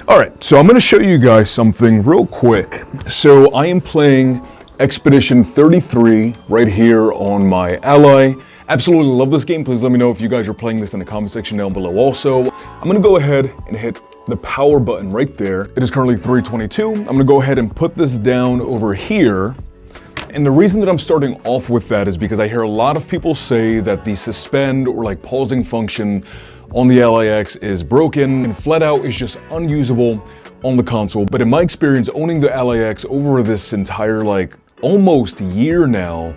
All right, so I'm gonna show you guys something real quick. So I am playing Expedition 33 right here on my Ally. Absolutely love this game. Please let me know if you guys are playing this in the comment section down below. Also, I'm gonna go ahead and hit the power button right there. It is currently 3:22. I'm gonna go ahead and put this down over here. And the reason that I'm starting off with that is because I hear a lot of people say that the suspend or like pausing function on the Ally X is broken and flat out is just unusable on the console. But in my experience owning the Ally X over this entire like almost year now,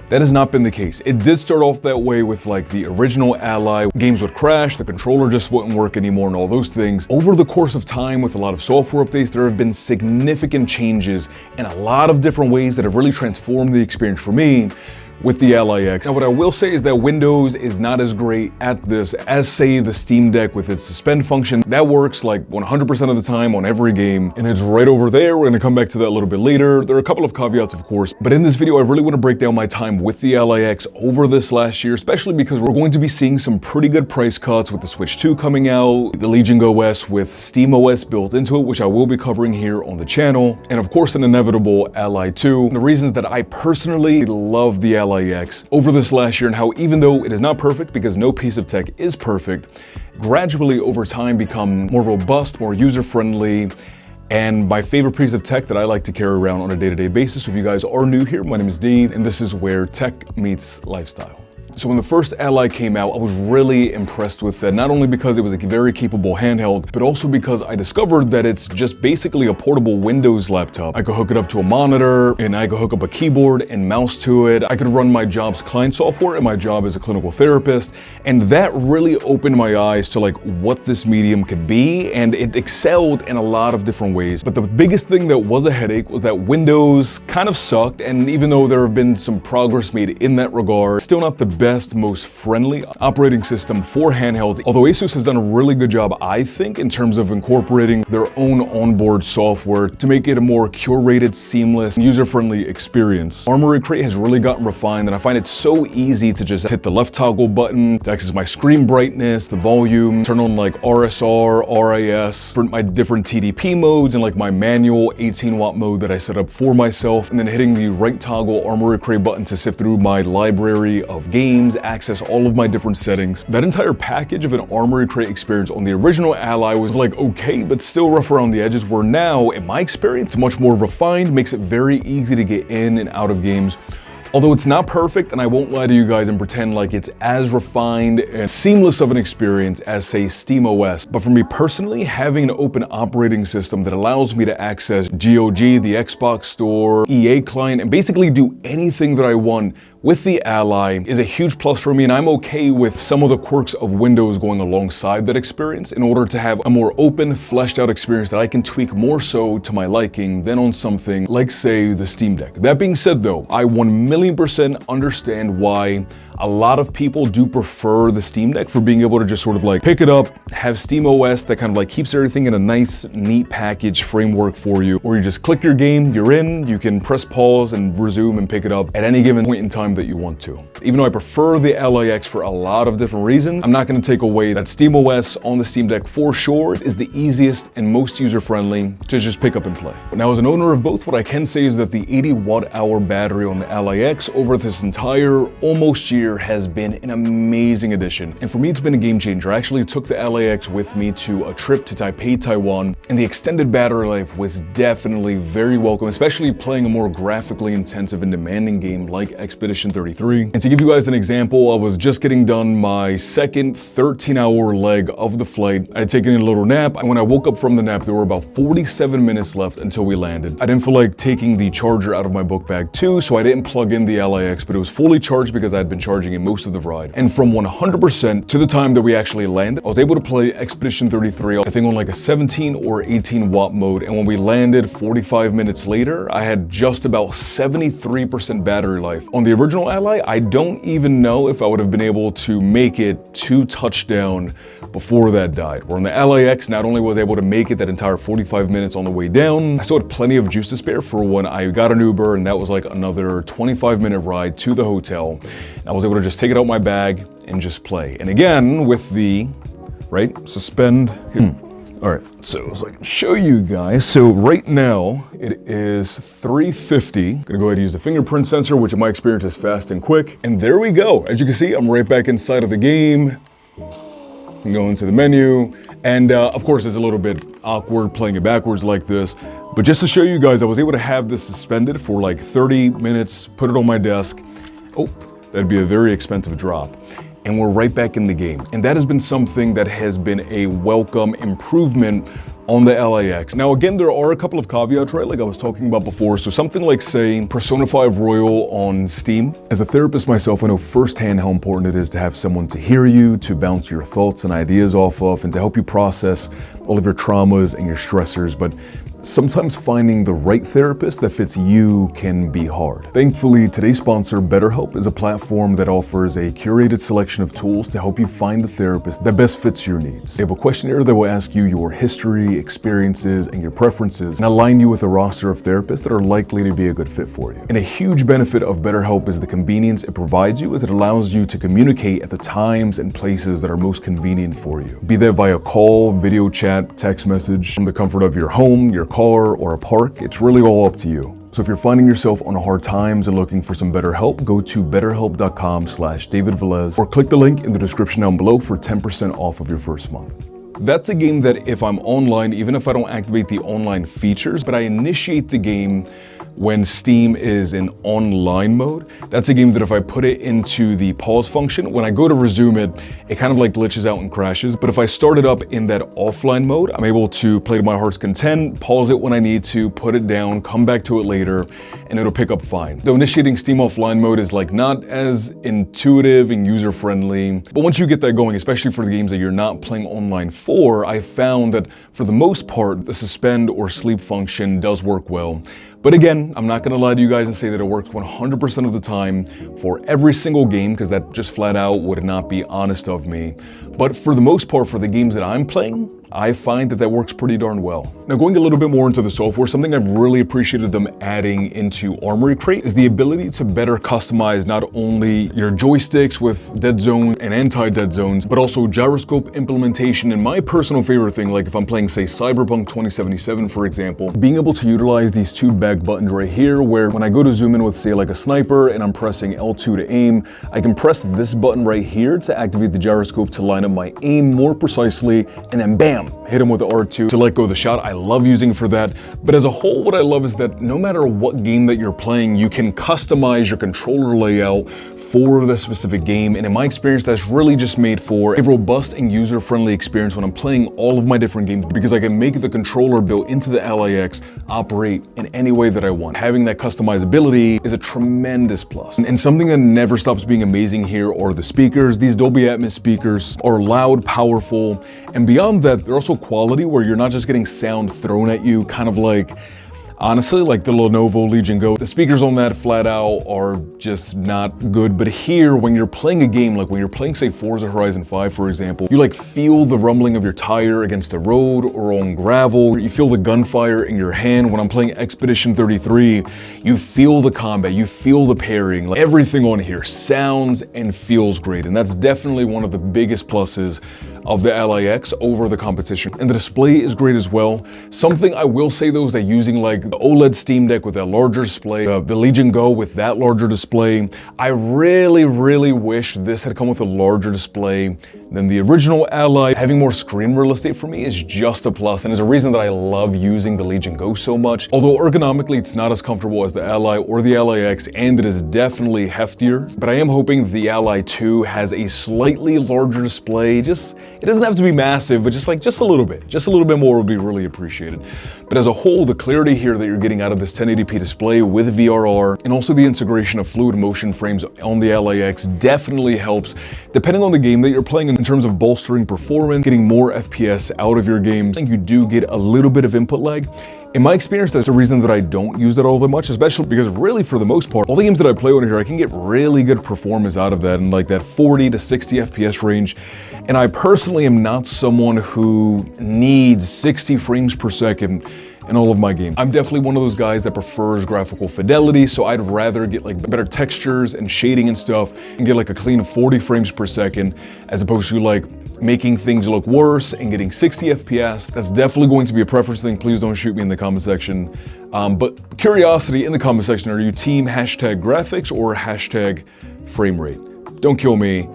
that has not been the case. It did start off that way with like the original Ally. Games would crash, the controller just wouldn't work anymore and all those things. Over the course of time with a lot of software updates, there have been significant changes in a lot of different ways that have really transformed the experience for me with the Ally X. Now what I will say is that Windows is not as great at this as say the Steam Deck with its suspend function. That works like 100% of the time on every game and it's right over there. We're gonna come back to that a little bit later. There are a couple of caveats of course, but in this video I really want to break down my time with the Ally X over this last year, especially because we're going to be seeing some pretty good price cuts with the Switch 2 coming out, the Legion OS with Steam OS built into it, which I will be covering here on the channel, and of course an inevitable Ally 2. The reasons that I personally love the Ally X over this last year and how even though it is not perfect because no piece of tech is perfect, gradually over time become more robust, more user-friendly, and my favorite piece of tech that I like to carry around on a day-to-day basis. So if you guys are new here, my name is Dave and this is where tech meets lifestyle. So when the first Ally came out, I was really impressed with that, not only because it was a very capable handheld, but also because I discovered that it's just basically a portable Windows laptop. I could hook it up to a monitor, and I could hook up a keyboard and mouse to it. I could run my job's client software and my job as a clinical therapist, and that really opened my eyes to like what this medium could be, and it excelled in a lot of different ways. But the biggest thing that was a headache was that Windows kind of sucked, and even though there have been some progress made in that regard, still not the best, most friendly operating system for handhelds. Although Asus has done a really good job, I think, in terms of incorporating their own onboard software to make it a more curated, seamless, user-friendly experience. Armory Crate has really gotten refined, and I find it so easy to just hit the left toggle button to access my screen brightness, the volume, turn on like RSR, RAS, for my different TDP modes, and like my manual 18-watt mode that I set up for myself, and then hitting the right toggle Armory Crate button to sift through my library of games, access all of my different settings. That entire package of an Armory Crate experience on the original Ally was like okay, but still rough around the edges, where now, in my experience, it's much more refined, makes it very easy to get in and out of games. Although it's not perfect, and I won't lie to you guys and pretend like it's as refined and seamless of an experience as say Steam OS. But for me personally, having an open operating system that allows me to access GOG, the Xbox Store, EA client, and basically do anything that I want with the Ally is a huge plus for me, and I'm okay with some of the quirks of Windows going alongside that experience in order to have a more open, fleshed out experience that I can tweak more so to my liking than on something like say the Steam Deck. That being said though, I 1,000,000% understand why a lot of people do prefer the Steam Deck for being able to just sort of like pick it up, have Steam OS that kind of like keeps everything in a nice, neat package framework for you, or you just click your game, you're in, you can press pause and resume and pick it up at any given point in time that you want to. Even though I prefer the Ally X for a lot of different reasons, I'm not going to take away that Steam OS on the Steam Deck for sure is the easiest and most user-friendly to just pick up and play. Now as an owner of both, what I can say is that the 80-watt-hour battery on the Ally X over this entire almost year has been an amazing addition. And for me, it's been a game changer. I actually took the Ally X with me to a trip to Taipei, Taiwan, and the extended battery life was definitely very welcome, especially playing a more graphically intensive and demanding game like Expedition 33. And to give you guys an example, I was just getting done my second 13-hour leg of the flight. I had taken a little nap, and when I woke up from the nap, there were about 47 minutes left until we landed. I didn't feel like taking the charger out of my book bag too, so I didn't plug in the Ally X, but it was fully charged because I had been charging it most of the ride. And from 100% to the time that we actually landed, I was able to play Expedition 33, I think on like a 17 or 18 watt mode. And when we landed 45 minutes later, I had just about 73% battery life. On the original Ally, I don't even know if I would have been able to make it to touchdown before that died. Where on the Ally X, not only was I able to make it that entire 45 minutes on the way down, I still had plenty of juice to spare for when I got an Uber, and that was like another 25-minute ride to the hotel. And I was able to just take it out my bag and just play. And again, with the, right, suspend here. All right, so I can show you guys. So right now it is 3:50. Gonna go ahead and use the fingerprint sensor, which in my experience is fast and quick. And there we go. As you can see, I'm right back inside of the game. I'm going to the menu. And of course, it's a little bit awkward playing it backwards like this. But just to show you guys, I was able to have this suspended for like 30 minutes, put it on my desk. Oh, that'd be a very expensive drop. And we're right back in the game. And that has been something that has been a welcome improvement on the Ally X. Now again, there are a couple of caveats, right? Like I was talking about before. So something like say Persona 5 Royal on Steam. As a therapist myself, I know firsthand how important it is to have someone to hear you, to bounce your thoughts and ideas off of, and to help you process all of your traumas and your stressors. But sometimes finding the right therapist that fits you can be hard. Thankfully, today's sponsor, BetterHelp, is a platform that offers a curated selection of tools to help you find the therapist that best fits your needs. They have a questionnaire that will ask you your history, experiences, and your preferences, and align you with a roster of therapists that are likely to be a good fit for you. And a huge benefit of BetterHelp is the convenience it provides you, as it allows you to communicate at the times and places that are most convenient for you. Be that via call, video chat, text message, from the comfort of your home, your car, or a park, it's really all up to you. So if you're finding yourself on hard times and looking for some better help, go to betterhelp.com/DavidVelez or click the link in the description down below for 10% off of your first month. That's a game that if I'm online, even if I don't activate the online features, but I initiate the game when Steam is in online mode, that's a game that if I put it into the pause function, when I go to resume it, it kind of like glitches out and crashes. But if I start it up in that offline mode, I'm able to play to my heart's content, pause it when I need to, put it down, come back to it later, and it'll pick up fine. Though initiating Steam offline mode is like not as intuitive and user-friendly, but once you get that going, especially for the games that you're not playing online for, I found that for the most part, the suspend or sleep function does work well. But again, I'm not gonna lie to you guys and say that it works 100% of the time for every single game, because that just flat out would not be honest of me. But for the most part, for the games that I'm playing, I find that works pretty darn well. Now going a little bit more into the software, something I've really appreciated them adding into Armory Crate is the ability to better customize not only your joysticks with dead zone and anti-dead zones, but also gyroscope implementation. And my personal favorite thing, like if I'm playing say Cyberpunk 2077, for example, being able to utilize these two back buttons right here, where when I go to zoom in with say like a sniper and I'm pressing L2 to aim, I can press this button right here to activate the gyroscope to line up my aim more precisely, and then bam, hit him with the R2 to let go of the shot. I love using it for that. But as a whole, what I love is that no matter what game that you're playing, you can customize your controller layout for the specific game. And in my experience, that's really just made for a robust and user-friendly experience when I'm playing all of my different games, because I can make the controller built into the Ally X operate in any way that I want. Having that customizability is a tremendous plus. And something that never stops being amazing here are the speakers. These Dolby Atmos speakers are loud, powerful, and beyond that, they're also quality, where you're not just getting sound thrown at you, kind of like, honestly, like the Lenovo Legion Go. The speakers on that flat out are just not good. But here, when you're playing a game, like when you're playing, say, Forza Horizon 5, for example, you like feel the rumbling of your tire against the road or on gravel. You feel the gunfire in your hand. When I'm playing Expedition 33, you feel the combat, you feel the pairing. Like everything on here sounds and feels great. And that's definitely one of the biggest pluses of the Ally X over the competition. And the display is great as well. Something I will say though is that using like the OLED Steam Deck with that larger display, the Legion Go with that larger display, I really wish this had come with a larger display than the original Ally. Having more screen real estate for me is just a plus, and is a reason that I love using the Legion Go so much. Although ergonomically it's not as comfortable as the Ally or the Ally X, and it is definitely heftier, but I am hoping the Ally 2 has a slightly larger display. It doesn't have to be massive, but just a little bit more would be really appreciated. But as a whole, the clarity here that you're getting out of this 1080p display with VRR, and also the integration of fluid motion frames on the Ally X, definitely helps depending on the game that you're playing in terms of bolstering performance, getting more FPS out of your games. I think you do get a little bit of input lag. In my experience, that's the reason that I don't use it all that much, especially because really for the most part, all the games that I play on here, I can get really good performance out of that in like that 40 to 60 FPS range. And I personally am not someone who needs 60 frames per second in all of my games. I'm definitely one of those guys that prefers graphical fidelity, so I'd rather get like better textures and shading and stuff and get like a clean 40 frames per second as opposed to like making things look worse and getting 60 FPS. That's definitely going to be a preference thing. Please don't shoot me in the comment section. But curiosity in the comment section, are you team hashtag graphics or hashtag frame rate? Don't kill me,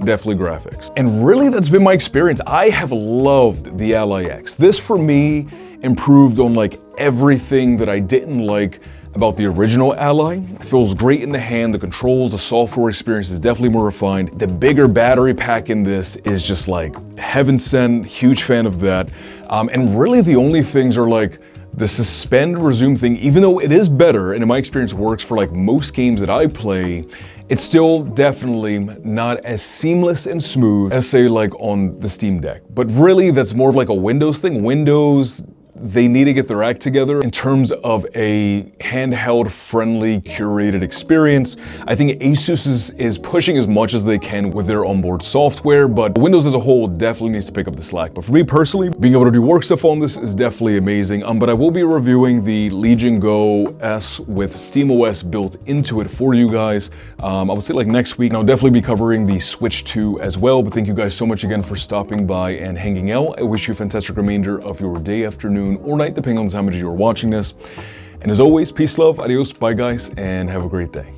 definitely graphics. And really that's been my experience. I have loved the Ally X. This for me improved on like everything that I didn't like about the original Ally. It feels great in the hand, the controls, the software experience is definitely more refined. The bigger battery pack in this is just like heaven sent, huge fan of that. And really the only things are like the suspend resume thing, even though it is better and in my experience works for like most games that I play, it's still definitely not as seamless and smooth as say like on the Steam Deck. But really that's more of like a Windows thing. Windows, they need to get their act together in terms of a handheld friendly curated experience. I think Asus is pushing as much as they can with their onboard software, but Windows as a whole definitely needs to pick up the slack. But for me personally, being able to do work stuff on this is definitely amazing. But I will be reviewing the Legion Go S with SteamOS built into it for you guys. I would say like next week, and I'll definitely be covering the Switch 2 as well. But thank you guys so much again for stopping by and hanging out. I wish you a fantastic remainder of your day, afternoon, or night, depending on the time of day you're watching this. And as always, peace, love, adios, bye guys, and have a great day.